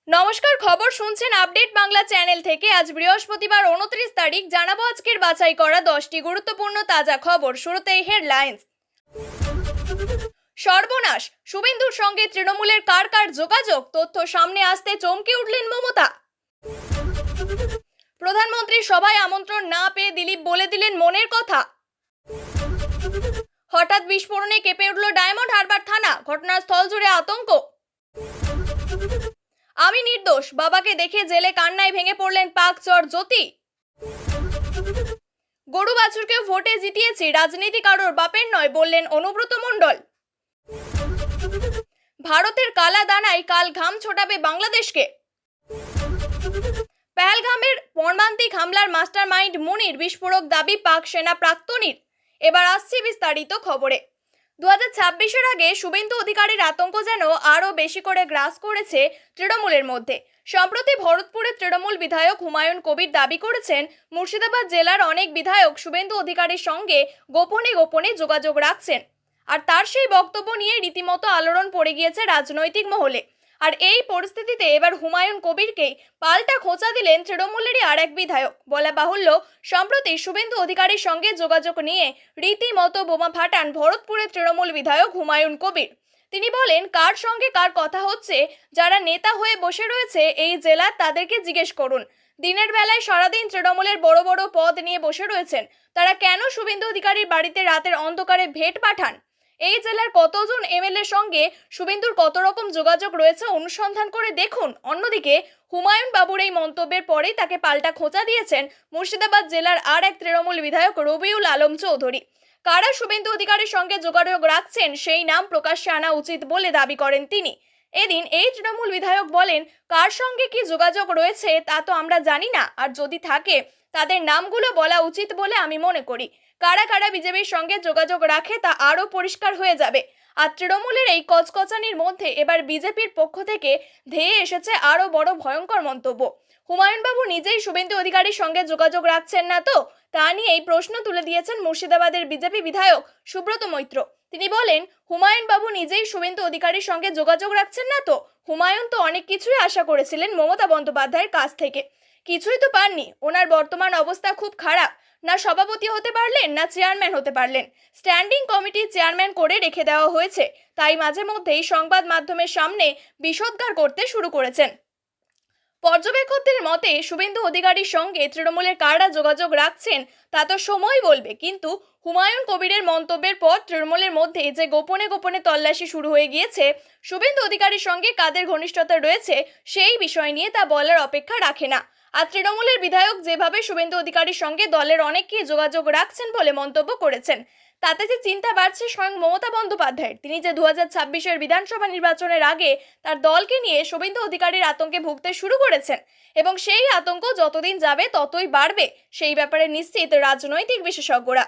নমস্কার, খবর শুনছেন আপডেট বাংলা চ্যানেল থেকে। আজ বৃহস্পতিবার 29 তারিখ। জানাবো আজকের বাছাই করা 10টি গুরুত্বপূর্ণ তাজা খবর। শুরুতেই হেডলাইন্স। সর্বনাশ, শুভেন্দুর সঙ্গে তৃণমূলের কার কার যোগাযোগ, তথ্য সামনে আসতে চমকে উঠলেন মমতা। প্রধানমন্ত্রীর সভায় আমন্ত্রণ না পেয়ে দিলীপ বলে দিলেন মনের কথা। হঠাৎ বিস্ফোরণে কেঁপে উঠল ডায়মন্ড হারবার থানা, ঘটনাস্থল জুড়ে আতঙ্ক। আমি নির্দোষ, বাবাকে দেখে জেলে কান্নায় ভেঙে পড়লেন পাক চর জ্যোতি। গরু বাছুরকেও ভোটে জিতিয়েছি, রাজনীতি কারোর বাপের নয়, বললেন অনুব্রত মণ্ডল। ভারতের কালা দানায় কাল ঘাম ছোটাবে বাংলাদেশকে। পেহেলগামের মর্মান্তিক হামলার মাস্টার মাইন্ড মুনির, বিস্ফোরক দাবি পাক সেনা প্রাক্তনীর। এবার আসছি বিস্তারিত খবরে। 2026-এর আগে শুভেন্দু অধিকারীর আতঙ্ক যেন আরও বেশি করে গ্রাস করেছে তৃণমূলের মধ্যে। সম্প্রতি ভরতপুরের তৃণমূল বিধায়ক হুমায়ুন কবির দাবি করেছেন, মুর্শিদাবাদ জেলার অনেক বিধায়ক শুভেন্দু অধিকারীর সঙ্গে গোপনে গোপনে যোগাযোগ রাখছেন। আর তার সেই বক্তব্য নিয়ে রীতিমতো আলোড়ন পড়ে গিয়েছে রাজনৈতিক মহলে। আর এই পরিস্থিতিতে এবার হুমায়ুন কবিরকেই পাল্টা খোঁচা দিলেন তৃণমূলেরই আর এক বিধায়ক। বলা বাহুল্য, সম্প্রতি শুভেন্দু অধিকারীর সঙ্গে যোগাযোগ নিয়ে রীতিমতো বোমা ফাটান ভরতপুরের তৃণমূল বিধায়ক হুমায়ুন কবির। তিনি বলেন, কার সঙ্গে কার কথা হচ্ছে, যারা নেতা হয়ে বসে রয়েছে এই জেলার তাদেরকে জিজ্ঞেস করুন। দিনের বেলায় সারাদিন তৃণমূলের বড় বড় পদ নিয়ে বসে রয়েছেন, তারা কেন শুভেন্দু অধিকারীর বাড়িতে রাতের অন্ধকারে ভেট পাঠান? এই জেলার কতজন এমএলএর সঙ্গে শুভেন্দুর কত রকম যোগাযোগ রয়েছে অনুসন্ধান করে দেখুন। অন্যদিকে হুমায়ুন বাবুর এই মন্তব্যের পরেই তাকে পাল্টা খোঁচা দিয়েছেন মুর্শিদাবাদ জেলার আর এক তৃণমূল বিধায়ক রবিউল আলম চৌধুরী। কারা শুভেন্দু অধিকারীর সঙ্গে যোগাযোগ রাখছেন সেই নাম প্রকাশ্যে আনা উচিত বলে দাবি করেন তিনি। এদিন এই তৃণমূল বিধায়ক বলেন, কার সঙ্গে কি যোগাযোগ রয়েছে তা তো আমরা জানি না, আর যদি থাকে তাদের নামগুলো বলা উচিত বলে আমি মনে করি। কারা কারা বিজেপির সঙ্গে যোগাযোগ রাখে তা আরও পরিষ্কার হয়ে যাবে। আর তৃণমূলের এই কচকচানির মধ্যে এবার বিজেপির পক্ষ থেকে ধেয়ে এসেছে আরও বড় ভয়ঙ্কর মন্তব্য। হুমায়ুনবাবু নিজেই শুভেন্দু অধিকারীর সঙ্গে যোগাযোগ রাখছেন না তো, তা নিয়েই প্রশ্ন তুলে দিয়েছেন মুর্শিদাবাদের বিজেপি বিধায়ক সুব্রত মৈত্র। তিনি বলেন, হুমায়ুনবাবু নিজেই শুভেন্দু অধিকারীর সঙ্গে যোগাযোগ রাখছেন না তো? হুমায়ুন তো অনেক কিছুই আশা করেছিলেন মমতা বন্দ্যোপাধ্যায়ের কাছ থেকে, কিছুই তো পাননি। ওনার বর্তমান অবস্থা খুব খারাপ, না সভাপতি হতে পারলেন না চেয়ারম্যান হতে পারলেন। স্ট্যান্ডিং কমিটির চেয়ারম্যান করে রেখে দেওয়া হয়েছে, তাই মাঝে মধ্যেই সংবাদ মাধ্যমের সামনে বিষোদ্গার করতে শুরু করেছেন। পর্যবেক্ষকদের মতে শুভেন্দু অধিকারীর সঙ্গে তৃণমূলের কারা যোগাযোগ রাখছেন তা তো সময় বলবে, কিন্তু হুমায়ুন কবিরের মন্তব্যের পর তৃণমূলের মধ্যে যে গোপনে গোপনে তল্লাশি শুরু হয়ে গিয়েছে, শুভেন্দু অধিকারীর সঙ্গে কাদের ঘনিষ্ঠতা রয়েছে সেই বিষয় নিয়ে তা বলার অপেক্ষা রাখে না। আর তৃণমূলের বিধায়ক যেভাবে শুভেন্দু অধিকারীর সঙ্গে দলের অনেকেই যোগাযোগ রাখছেন বলে মন্তব্য করেছেন, তাতে যে চিন্তা বাড়ছে স্বয়ং মমতা বন্দ্যোপাধ্যায়ের। তিনি যে 2026-এর বিধানসভা নির্বাচনের আগে তার দলকে নিয়ে শুভেন্দু অধিকারীর আতঙ্কে ভুগতে শুরু করেছেন, এবং সেই আতঙ্ক যতদিন যাবে ততই বাড়বে, সেই ব্যাপারে নিশ্চিত রাজনৈতিক বিশেষজ্ঞরা।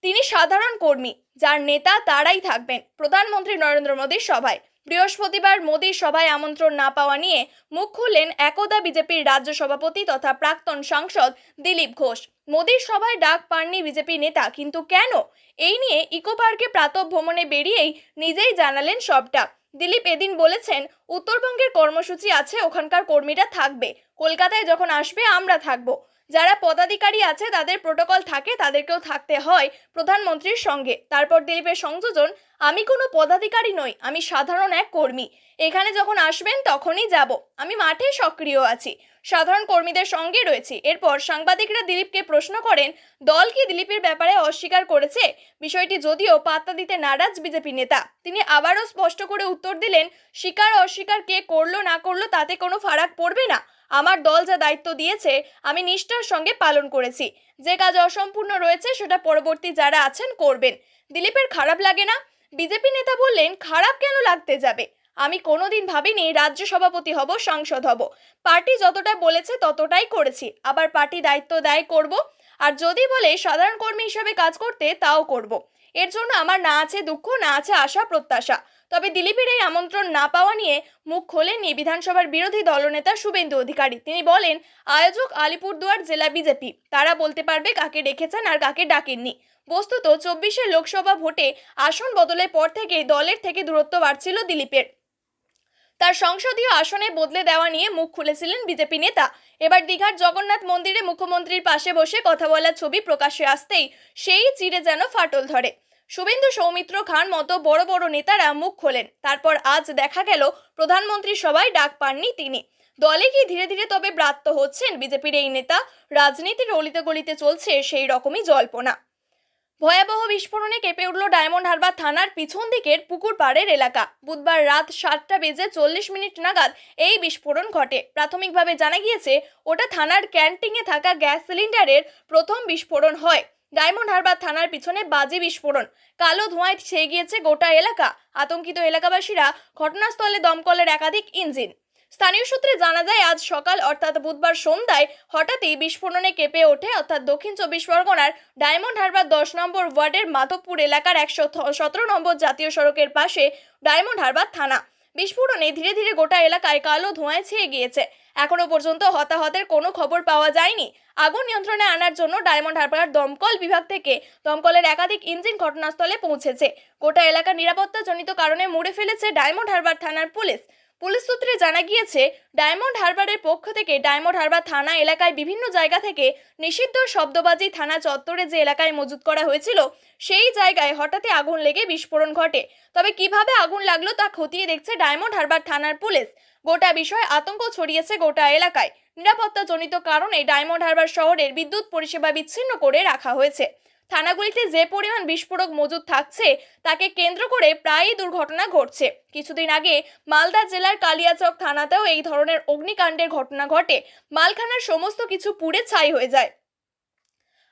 তিনি সাধারণ কর্মী, যার নেতা তারাই থাকবেন। প্রধানমন্ত্রী নরেন্দ্র মোদীর সভায় বৃহস্পতিবার মোদীর সভায় আমন্ত্রণ না পাওয়া নিয়ে মুখ খুললেন একদা বিজেপির রাজ্য সভাপতি তথা প্রাক্তন সাংসদ দিলীপ ঘোষ। মোদীর সভায় ডাক পাননি বিজেপি নেতা, কিন্তু কেন? এই নিয়ে ইকো পার্কে প্রাতঃ ভ্রমণে বেরিয়েই নিজেই জানালেন সবটা। দিলীপ এদিন বলেছেন, উত্তরবঙ্গের কর্মসূচি আছে, ওখানকার কর্মীরা থাকবে। কলকাতায় যখন আসবে আমরা থাকবো। যারা পদাধিকারী আছে তাদের প্রোটোকল থাকে, তাদেরকেও থাকতে হয় প্রধানমন্ত্রীর সঙ্গে। তারপর দিলীপের সংযোজন, আমি কোনো পদাধিকারী নই, আমি সাধারণ এক কর্মী। এখানে যখন আসবেন তখনই যাব, আমি মাঠে সক্রিয় আছি, সাধারণ কর্মীদের সঙ্গে রয়েছি। এরপর সাংবাদিকরা দিলীপকে প্রশ্ন করেন, দল কি দিলীপের ব্যাপারে অস্বীকার করেছে? বিষয়টি যদিও পাত্তা দিতে নারাজ বিজেপি নেতা, তিনি আবারও স্পষ্ট করে উত্তর দিলেন, স্বীকার অস্বীকার কে করলো না করলো তাতে কোনো ফারাক পড়বে না। আমার দল যা দায়িত্ব দিয়েছে আমি নিষ্ঠার সঙ্গে পালন করেছি। যে কাজ অসম্পূর্ণ রয়েছে সেটা পরবর্তী যারা আছেন করবেন। দিলীপের খারাপ লাগে না? বিজেপি নেতা বললেন, খারাপ কেন লাগতে যাবে? আমি কোনোদিন ভাবিনি রাজ্য সভাপতি হব, সাংসদ হব। পার্টি যতটা বলেছে ততটাই করেছি, আবার পার্টি দায়িত্ব দেয় করব, আর যদি বলে সাধারণ কর্মী হিসেবে কাজ করতে তাও করব। এর জন্য আমার না আছে দুঃখ, না আছে আশা প্রত্যাশা। তবে দিলীপের এই আমন্ত্রণ না পাওয়া নিয়ে মুখ খোলেননি বিধানসভার বিরোধী দলনেতা শুভেন্দু অধিকারী। তিনি বলেন, আয়োজক আলিপুরদুয়ার জেলা বিজেপি, তারা বলতে পারবে কাকে ডেকেছেন আর কাকে ডাকেননি। বস্তুত 24-এর লোকসভা ভোটে আসন বদলের পর থেকেই দলের থেকে দূরত্ব বাড়ছিল দিলীপের। তার সংসদীয় আসনে বদলে দেওয়া নিয়ে মুখ খুলেছিলেন বিজেপি নেতা। এবার দীঘার জগন্নাথ মন্দিরে মুখ্যমন্ত্রীর পাশে বসে কথা বলার ছবি প্রকাশ্যে আসতেই সেই চিড়ে যেন ফাটল ধরে। শুভেন্দু সৌমিত্র খান মতো বড় বড় নেতারা মুখ খোলেন, তারপর আজ দেখা গেল প্রধানমন্ত্রী সভায় ডাক পাননি তিনি। দলে কি ধীরে ধীরে তবে ব্রাত্য হচ্ছেন বিজেপির এই নেতা? রাজনীতির অলিতে গলিতে চলছে সেই রকমই জল্পনা। ভয়াবহ বিস্ফোরণে কেঁপে উঠল ডায়মন্ড হারবার থানার পিছন দিকের পুকুর পাড়ের এলাকা। বুধবার রাত 7:40 নাগাদ এই বিস্ফোরণ ঘটে। প্রাথমিকভাবে জানা গিয়েছে ওটা থানার ক্যান্টিনে থাকা গ্যাস সিলিন্ডারের প্রথম বিস্ফোরণ হয়। ডায়মন্ড হারবার থানার পিছনে বাজে বিস্ফোরণ, কালো ধোঁয়ায় ছেয়ে গিয়েছে গোটা এলাকা। আতঙ্কিত এলাকাবাসীরা ঘটনাস্থলে দমকলের একাধিক ইঞ্জিন। স্থানীয় সূত্রে জানা যায় আজ সকাল অর্থাৎ বুধবার সন্ধ্যায় হঠাৎই বিস্ফোরণে কেঁপে ওঠে অর্থাৎ দক্ষিণ 24 পরগনার ডায়মন্ড হারবার 10 নম্বর ওয়ার্ডের মাধবপুর এলাকার 117 নম্বর জাতীয় সড়কের পাশে ডায়মন্ড হারবার থানা। বিস্ফোরণে ধীরে ধীরে গোটা এলাকায় কালো ধোঁয়ায় ছেয়ে গিয়েছে। এখনো পর্যন্ত হতাহতের কোনো খবর পাওয়া যায়নি। আগুন নিয়ন্ত্রণে আনার জন্য ডায়মন্ড হারবার দমকল বিভাগ থেকে দমকলের একাধিক ইঞ্জিন ঘটনাস্থলে পৌঁছেছে। গোটা এলাকা নিরাপত্তাজনিত কারণে মুড়ে ফেলেছে ডায়মন্ড হারবার থানার পুলিশ। পুলিশ সূত্রে জানা গিয়েছে ডায়মন্ড হারবারের পক্ষ থেকে ডায়মন্ড হারবার থানা এলাকায় বিভিন্ন জায়গা থেকে নিষিদ্ধ শব্দবাজি থানা চত্বরে যে এলাকায় মজুত করা হয়েছিল সেই জায়গায় হঠাৎই আগুন লেগে বিস্ফোরণ ঘটে। তবে কিভাবে আগুন লাগলো তা খতিয়ে দেখছে ডায়মন্ড হারবার থানার পুলিশ। গোটা বিষয়ে আতঙ্ক ছড়িয়েছে গোটা এলাকায়। নিরাপত্তাজনিত কারণে ডায়মন্ড হারবার শহরের বিদ্যুৎ পরিষেবা বিচ্ছিন্ন করে রাখা হয়েছে। থানাগুলিতে যে পরিমাণ বিস্ফোরক মজুদ থাকছে তাকে কেন্দ্র করে প্রায়ই দুর্ঘটনা ঘটছে। কিছুদিন আগে মালদা জেলার কালিয়াচক থানাতেও এই ধরনের অগ্নিকাণ্ডের ঘটনা ঘটে। মালখানার সমস্ত কিছু পুড়ে ছাই হয়ে যায়।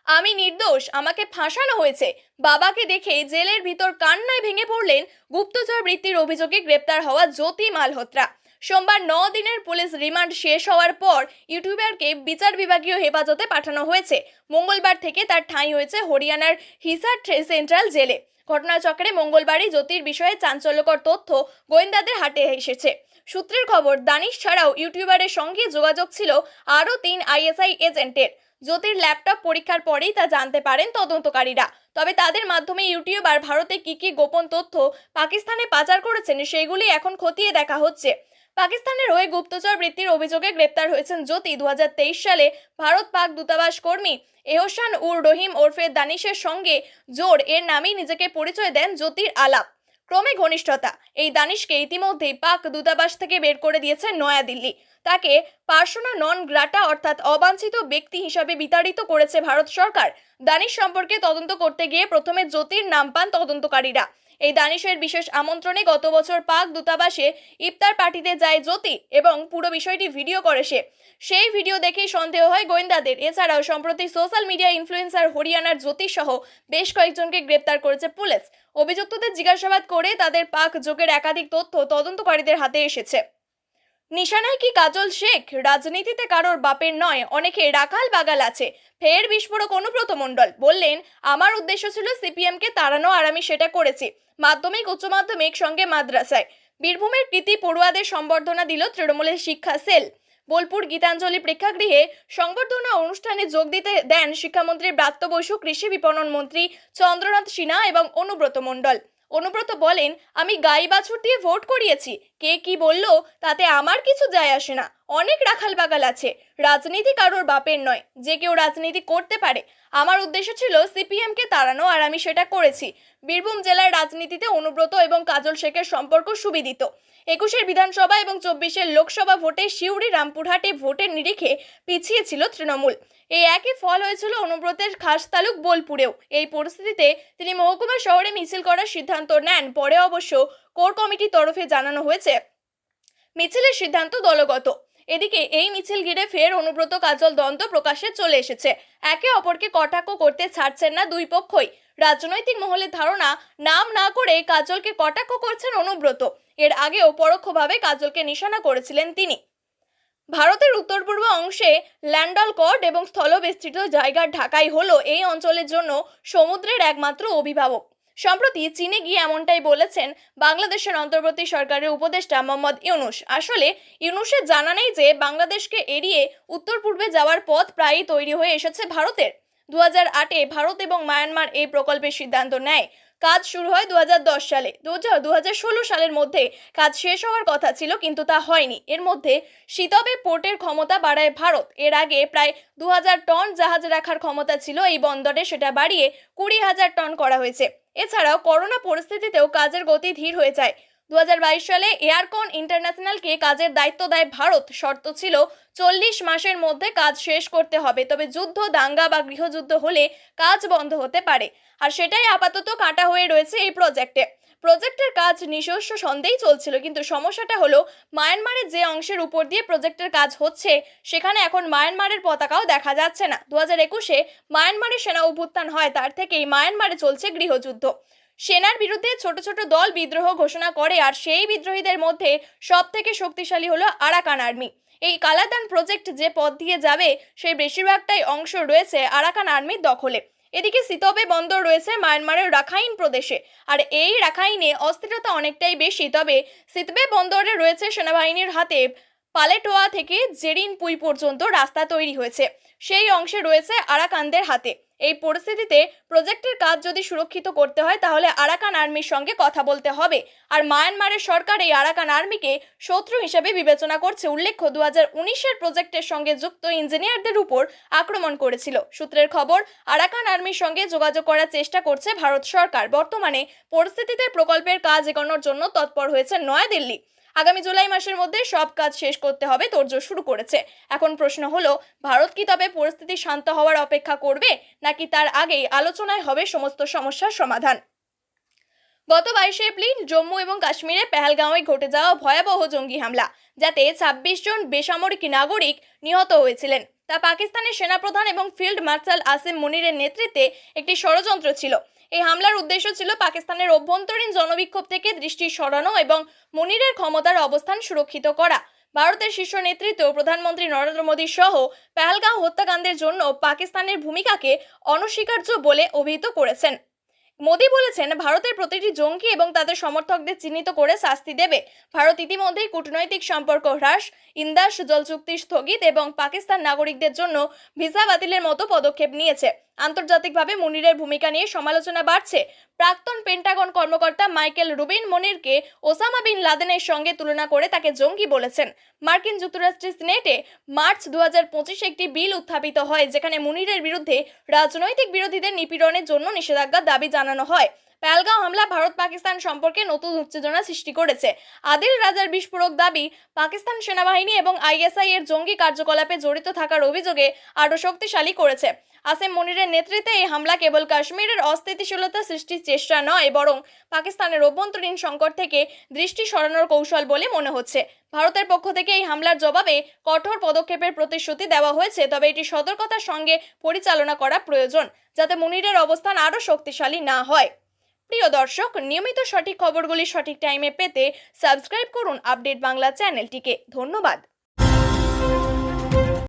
আমি নির্দোষ, আমাকে ফাঁসানো হয়েছে, বাবাকে দেখে জেলের ভিতর কান্নায় ভেঙে পড়লেন গুপ্তচর বৃত্তির অভিযোগে গ্রেপ্তার হওয়া জ্যোতি মালহোত্রা। সোমবার 9 দিনের পুলিশ রিমান্ড শেষ হওয়ার পর ইউটিউবারকে বিচার বিভাগীয় হেফাজতে পাঠানো হয়েছে। মঙ্গলবার থেকে তার ঠাঁই হয়েছে হরিয়ানার হিসার সেন্ট্রাল জেলে। ঘটনাচক্রে মঙ্গলবারই জ্যোতির বিষয়ে চাঞ্চল্যকর তথ্য গোয়েন্দাদের হাতে এসেছে। সূত্রের খবর, দানিশ ছাড়াও ইউটিউবারের সঙ্গে যোগাযোগ ছিল আরও 3 আইএসআই এজেন্টের। জ্যোতির ল্যাপটপ পরীক্ষার পরেই তা জানতে পারেন তদন্তকারীরা। তবে তাদের মাধ্যমে ইউটিউবার ভারতে কি গোপন তথ্য পাকিস্তানে পাচার করেছেন সেগুলি এখন খতিয়ে দেখা হচ্ছে। পাকিস্তানের হয়ে গুপ্তচর বৃত্তির অভিযোগে গ্রেপ্তার হয়েছেন জ্যোতি। 2023 সালে ভারত পাক দূতাবাস কর্মী এহসান উর রহিম ওরফে দানিশের সঙ্গে জোর এর নামেই নিজেকে পরিচয় দেন জ্যোতির আলাপ। ক্রমে ঘনিষ্ঠতা। এই দানিশকে ইতিমধ্যেই পাক দূতাবাস থেকে বের করে দিয়েছে নয়াদিল্লি। তাকে পার্সোনা নন গ্রাটা অর্থাৎ অবাঞ্ছিত ব্যক্তি হিসাবে বিতাড়িত করেছে ভারত সরকার। দানিশ সম্পর্কে তদন্ত করতে গিয়ে প্রথমে জ্যোতির নাম পান তদন্তকারীরা। এই দানিশের বিশেষ আমন্ত্রণে গত বছর পাক দূতাবাসে ইফতার পার্টিতে যায় জ্যোতি এবং পুরো বিষয়টি ভিডিও করে সে। সেই ভিডিও দেখেই সন্দেহ হয় গোয়েন্দাদের। এছাড়াও সম্প্রতি সোশ্যাল মিডিয়া ইনফ্লুয়েন্সার হরিয়ানার জ্যোতি সহ বেশ কয়েকজনকে গ্রেপ্তার করেছে পুলিশ। অভিযুক্তদের জিজ্ঞাসাবাদ করে তাদের পাক যোগের একাধিক তথ্য তদন্তকারীদের হাতে এসেছে। নিশানায় কি কাজল শেখ? রাজনীতিতে কারোর বাপের নয়, অনেকে রাখাল বাগাল আছে। ফের বিস্ফোরক অনুব্রত মণ্ডল বললেন, আমার উদ্দেশ্য ছিল সিপিএমকে তাড়ানো আর আমি সেটা করেছি। মাধ্যমিক উচ্চ মাধ্যমিক সঙ্গে মাদ্রাসায়। বীরভূমের কৃতি পড়ুয়াদের সম্বর্ধনা দিল তৃণমূলের শিক্ষা সেল। বোলপুর গীতাঞ্জলি প্রেক্ষাগৃহে সংবর্ধনা অনুষ্ঠানে যোগ দিতে দেন শিক্ষামন্ত্রী ব্রাত্য বসু, কৃষি বিপণন মন্ত্রী চন্দ্রনাথ সিনহা এবং অনুব্রত মণ্ডল। অনুব্রত বলেন, আমি গাই বাছুর দিয়ে ভোট করিয়েছি, কে কি বলল তাতে আমার কিছু যায় আসে না। অনেক রাখাল বাগাল আছে, রাজনীতি কারোর বাপের নয়, যে কেউ রাজনীতি করতে পারে। আমার উদ্দেশ্য ছিল সিপিএমকে তাড়ানো আর আমি সেটা করেছি। বীরভূম জেলার রাজনীতিতে অনুব্রত এবং কাজল শেখের সম্পর্ক সুবিদিত। 21-এর বিধানসভা এবং 24-এর লোকসভা ভোটে সিউড়ি রামপুরহাটে ভোটের নিরিখে পিছিয়ে ছিল তৃণমূল। এই একই ফল হয়েছিল অনুব্রতের খাস তালুক বোলপুরেও। এই পরিস্থিতিতে তিনি মহকুমা শহরে মিছিল করার সিদ্ধান্ত নেন। পরে অবশ্য কোর কমিটির তরফে জানানো হয়েছে মিছিলের সিদ্ধান্ত দলগত। এদিকে এই মিছিল ঘিরে ফের অনুব্রত কাজল দ্বন্দ্ব প্রকাশ্যে চলে এসেছে। একে অপরকে কটাক্ষ করতে ছাড়ছেন না দুই পক্ষই। রাজনৈতিক মহলের ধারণা, নাম না করে কাজলকে কটাক্ষ করছেন অনুব্রত। এর আগেও পরোক্ষভাবে কাজলকে নিশানা করেছিলেন তিনি। ভারতের উত্তর পূর্ব অংশে ল্যান্ডল কর্ড এবং স্থলবেষ্টিত জায়গার ঢাকাই হলো এই অঞ্চলের জন্য সমুদ্রের একমাত্র অভিভাবক। সম্প্রতি চীনে গিয়ে এমনটাই বলেছেন বাংলাদেশের অন্তর্বর্তী সরকারের উপদেষ্টা মোহাম্মদ ইউনুস। আসলে ইউনুসের জানা নেই যে বাংলাদেশকে এড়িয়ে উত্তর পূর্বে যাওয়ার পথ প্রায়ই তৈরি হয়ে এসেছে ভারতের। 2008-এ ভারত এবং মায়ানমার এই প্রকল্পের সিদ্ধান্ত নেয়। কাজ শুরু হয় 2010 সালে। 2016 সালের মধ্যে কাজ শেষ হওয়ার কথা ছিল, কিন্তু তা হয়নি। এর মধ্যে শীতবে পোর্টের ক্ষমতা বাড়ায় ভারত। এর আগে প্রায় 2000 টন জাহাজ রাখার ক্ষমতা ছিল এই বন্দরে, সেটা বাড়িয়ে 20,000 টন করা হয়েছে। এছাড়াও করোনা পরিস্থিতিতেও কাজের গতি ধীর হয়ে যায়। 2022 সালে এয়ারকন ইন্টারন্যাশনালকে কাজের দায়িত্ব দেয় ভারত। শর্ত ছিল 40 মাসের মধ্যে কাজ শেষ করতে হবে, তবে যুদ্ধ, দাঙ্গা বা গৃহযুদ্ধ হলে কাজ বন্ধ হতে পারে। আর সেটাই আপাতত কাটা হয়ে রয়েছে এই প্রজেক্টের কাজ নিজস্ব ছন্দেই চলছিল, কিন্তু সমস্যাটা হলো মায়ানমারের যে অংশের উপর দিয়ে প্রজেক্টের কাজ হচ্ছে সেখানে এখন মায়ানমারের পতাকাও দেখা যাচ্ছে না। 2021-এ মায়ানমারের সেনা অভ্যুত্থান হয়, তার থেকেই মায়ানমারে চলছে গৃহযুদ্ধ। সেনার বিরুদ্ধে ছোট ছোট দল বিদ্রোহ ঘোষণা করে, আর সেই বিদ্রোহীদের মধ্যে সব থেকে শক্তিশালী হলো আরাকান আর্মি। এই কালাদান প্রজেক্ট যে পথ দিয়ে যাবে সেই বেশিরভাগটাই অংশ রয়েছে আরাকান আর্মির দখলে। এদিকে সিতবে বন্দর রয়েছে মায়ানমারের রাখাইন প্রদেশে, আর এই রাখাইনে অস্থিরতা অনেকটাই বেশি। তবে সিতবে বন্দরে রয়েছে সেনাবাহিনীর হাতে। পালেটোয়া থেকে জেরিনপুই পর্যন্ত রাস্তা তৈরি হয়েছে, সেই অংশে রয়েছে আরাকানদের হাতে। এই পরিস্থিতিতে প্রজেক্টের কাজ যদি সুরক্ষিত করতে হয় তাহলে আরাকান আর্মির সঙ্গে কথা বলতে হবে। আর মায়ানমারের সরকার এই আরাকান আর্মিকে শত্রু হিসেবে বিবেচনা করছে। উল্লেখ্য, 2019-এর প্রজেক্টের সঙ্গে যুক্ত ইঞ্জিনিয়ারদের উপর আক্রমণ করেছিল। সূত্রের খবর, আরাকান আর্মির সঙ্গে যোগাযোগ করার চেষ্টা করছে ভারত সরকার। বর্তমানে পরিস্থিতিতে প্রকল্পের কাজ এগোনোর জন্য তৎপর হয়েছে নয়াদিল্লি। আগামী জুলাই মাসের মধ্যে সব কাজ শেষ করতে হবে, তোড়জোড় শুরু করেছে। এখন প্রশ্ন হলো, ভারত কি তবে পরিস্থিতি শান্ত হওয়ার অপেক্ষা করবে, নাকি তার আগেই আলোচনায় হবে সমস্ত সমস্যার সমাধান? গত 22 এপ্রিল জম্মু এবং কাশ্মীরে পেহেলগাঁওয়ে ঘটে যাওয়া ভয়াবহ জঙ্গি হামলা, যাতে 26 জন বেসামরিক নাগরিক নিহত হয়েছিলেন, তা পাকিস্তানের সেনাপ্রধান এবং ফিল্ড মার্শাল আসিম মুনিরের নেতৃত্বে একটি ষড়যন্ত্র ছিল। এই হামলার উদ্দেশ্য ছিল পাকিস্তানের অভ্যন্তরীণ জনবিক্ষোভ থেকে দৃষ্টি সরানো এবং মুনিরের ক্ষমতার অবস্থান সুরক্ষিত করা। ভারতের শীর্ষ নেতৃত্ব, প্রধানমন্ত্রী নরেন্দ্র মোদী সহ পেহেলগাঁও হত্যাকাণ্ডের জন্য পাকিস্তানের ভূমিকাকে অনস্বীকার্য বলে অভিহিত করেছেন। মোদী বলেছেন, ভারতের প্রতিটি জঙ্গি এবং তাদের সমর্থকদের চিহ্নিত করে শাস্তি দেবে। ভারত ইতিমধ্যেই কূটনৈতিক সম্পর্ক হ্রাস, ইন্দাস জল চুক্তি স্থগিত এবং পাকিস্তান নাগরিকদের জন্য ভিসা বাতিলের মতো পদক্ষেপ নিয়েছে। আন্তর্জাতিকভাবে মুনিরের ভূমিকা নিয়ে সমালোচনা বাড়ছে। প্রাক্তন পেন্টাগন কর্মকর্তা মাইকেল রুবিন মুনিরকে ওসামা বিন লাদেনের সঙ্গে তুলনা করে তাকে জঙ্গি বলেছেন। মার্কিন যুক্তরাষ্ট্রের সিনেটে মার্চ 2025 একটি বিল উত্থাপিত হয়, যেখানে মুনিরের বিরুদ্ধে রাজনৈতিক বিরোধীদের নিপীড়নের জন্য নিষেধাজ্ঞার দাবি জানানো হয়। পেহেলগাঁও হামলা ভারত পাকিস্তান সম্পর্কে নতুন উত্তেজনা সৃষ্টি করেছে। আদিল রাজার বিস্ফোরক দাবি পাকিস্তান সেনাবাহিনী এবং আইএসআই এর জঙ্গি কার্যকলাপে জড়িত থাকার অভিযোগে আরও শক্তিশালী করেছে। আসিম মুনিরের নেতৃত্বে এই হামলা কেবল কাশ্মীরের অস্থিতিশীলতা সৃষ্টির চেষ্টা নয়, বরং পাকিস্তানের অভ্যন্তরীণ সংকট থেকে দৃষ্টি সরানোর কৌশল বলে মনে হচ্ছে। ভারতের পক্ষ থেকে এই হামলার জবাবে কঠোর পদক্ষেপের প্রতিশ্রুতি দেওয়া হয়েছে, তবে এটি সতর্কতার সঙ্গে পরিচালনা করা প্রয়োজন, যাতে মুনিরের অবস্থান আরও শক্তিশালী না হয়। প্রিয় দর্শক, নিয়মিত সঠিক খবরগুলি সঠিক টাইমে পেতে সাবস্ক্রাইব করুন আপডেট বাংলা চ্যানেলটিকে। ধন্যবাদ।